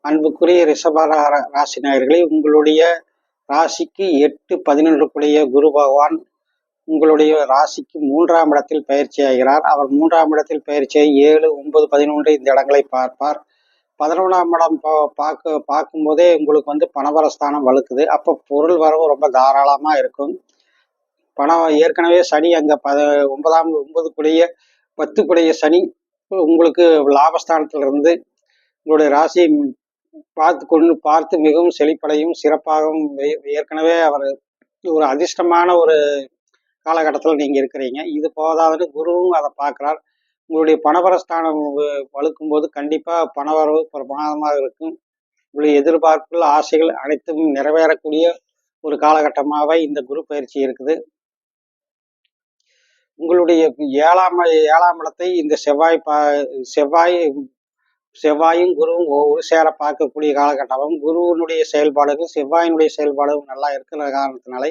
அன்புக்குரிய ராசி நேயர்களே, உங்களுடைய ராசிக்கு 8, 11 குரு பகவான் உங்களுடைய ராசிக்கு 3ஆம் இடத்தில் பயிற்சி ஆகிறார். அவர் 3ஆம் இடத்தில் பயிற்சியை 7, 9, 11 இந்த இடங்களை பார்ப்பார். 11ஆம் இடம் பார்க்கும்போதே உங்களுக்கு பணபரஸ்தானம் வலுக்குது. அப்போ பொருள் வரவு ரொம்ப தாராளமாக இருக்கும். பணம் ஏற்கனவே சனி அங்கே 9 10 சனி உங்களுக்கு லாபஸ்தானத்திலிருந்து உங்களுடைய ராசியை பார்த்து மிகவும் செழிப்படையும் சிறப்பாகவும் ஏற்கனவே அவர் ஒரு அதிர்ஷ்டமான ஒரு காலகட்டத்தில் நீங்கள் இருக்கிறீங்க. இது போதாதுன்னு குருவும் அதை பார்க்குறார். உங்களுடைய பணபரஸ்தானம் வலுக்கும் போது கண்டிப்பாக பணவரவு பிரமாதமாக இருக்கும். உங்களுடைய எதிர்பார்ப்புகள் ஆசைகள் அனைத்தும் நிறைவேறக்கூடிய ஒரு காலகட்டமாக இந்த குரு பயிற்சி இருக்குது. உங்களுடைய ஏழாம் இடத்தை இந்த செவ்வாயும் குருவும் ஒரு சேர பார்க்கக்கூடிய காலகட்டமும் குருவினுடைய செயல்பாடுகள் செவ்வாயினுடைய செயல்பாடும் நல்லா இருக்கிற காரணத்தினாலே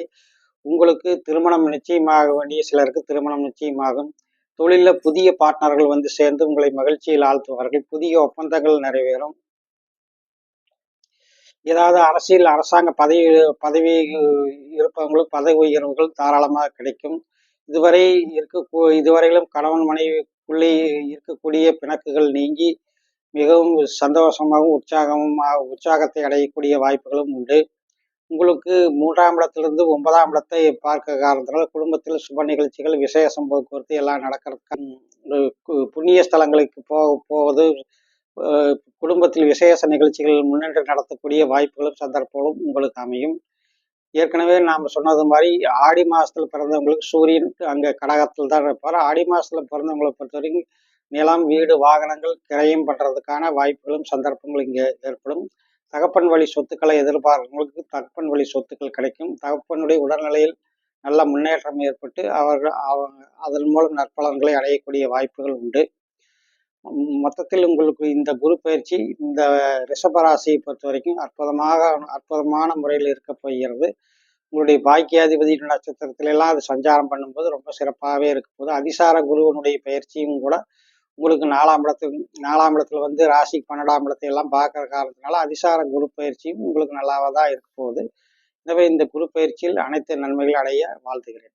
உங்களுக்கு திருமணம் நிச்சயமாக வேண்டிய சிலருக்கு திருமணம் நிச்சயமாகும். தொழிலில் புதிய பார்ட்னர்கள் சேர்ந்து உங்களை மகிழ்ச்சியில் ஆழ்த்துவார்கள். புதிய ஒப்பந்தங்கள் நிறைவேறும். ஏதாவது அரசாங்க பதவி இருப்பவங்களுக்கு பதவி உயர்வுகள் தாராளமாக கிடைக்கும். இதுவரையிலும் கணவன் மனைவிக்குள்ளே இருக்கக்கூடிய பிணக்குகள் நீங்கி மிகவும் சந்தோஷமாகவும் உற்சாகத்தை அடையக்கூடிய வாய்ப்புகளும் உண்டு. உங்களுக்கு 3ஆம் இடத்திலிருந்து 9ஆம் இடத்தை பார்க்க காரணத்தினால் குடும்பத்தில் சுப நிகழ்ச்சிகள் விசேஷம் போக்குவரத்து எல்லாம் நடக்கிறதுக்கு புண்ணிய ஸ்தலங்களுக்கு போவது குடும்பத்தில் விசேஷ நிகழ்ச்சிகள் முன்னின்று நடத்தக்கூடிய வாய்ப்புகளும் சந்தர்ப்பங்களும் உங்களுக்கு அமையும். ஏற்கனவே நாம் சொன்னது மாதிரி ஆடி மாதத்தில் பிறந்தவங்களுக்கு சூரியன் அங்கே கடகத்தில் தான் இருப்பார். ஆடி மாதத்தில் பிறந்தவங்களை பொறுத்த வரைக்கும் நிலம் வீடு வாகனங்கள் கிரயம் பண்ணுறதுக்கான வாய்ப்புகளும் சந்தர்ப்பங்களும் இங்கே ஏற்படும். தகப்பன் வழி சொத்துக்களை எதிர்பார்க்கிறவங்களுக்கு தகப்பன் வழி சொத்துக்கள் கிடைக்கும். தகப்பனுடைய உடல்நிலையில் நல்ல முன்னேற்றம் ஏற்பட்டு அதன் மூலம் நற்பலன்களை அடையக்கூடிய வாய்ப்புகள் உண்டு. மொத்தத்தில் உங்களுக்கு இந்த குரு பயிற்சி இந்த ரிஷபராசியை பொறுத்த வரைக்கும் அற்புதமான முறையில் இருக்க போகிறது. உங்களுடைய பாக்கியாதிபதி நட்சத்திரத்திலெல்லாம் அது சஞ்சாரம் பண்ணும்போது ரொம்ப சிறப்பாகவே இருக்கும் போது அதிசார குருவனுடைய பயிற்சியும் கூட உங்களுக்கு 4ஆம் இடத்துல ராசிக்கு 12ஆம் இடத்தை எல்லாம் பார்க்குற காரணத்தினால அதிசார குரு பயிற்சியும் உங்களுக்கு நல்லாவதான் இருக்க போகுது. எனவே இந்த குரு பயிற்சியில் அனைத்து நன்மைகள் அடைய வாழ்த்துகிறேன்.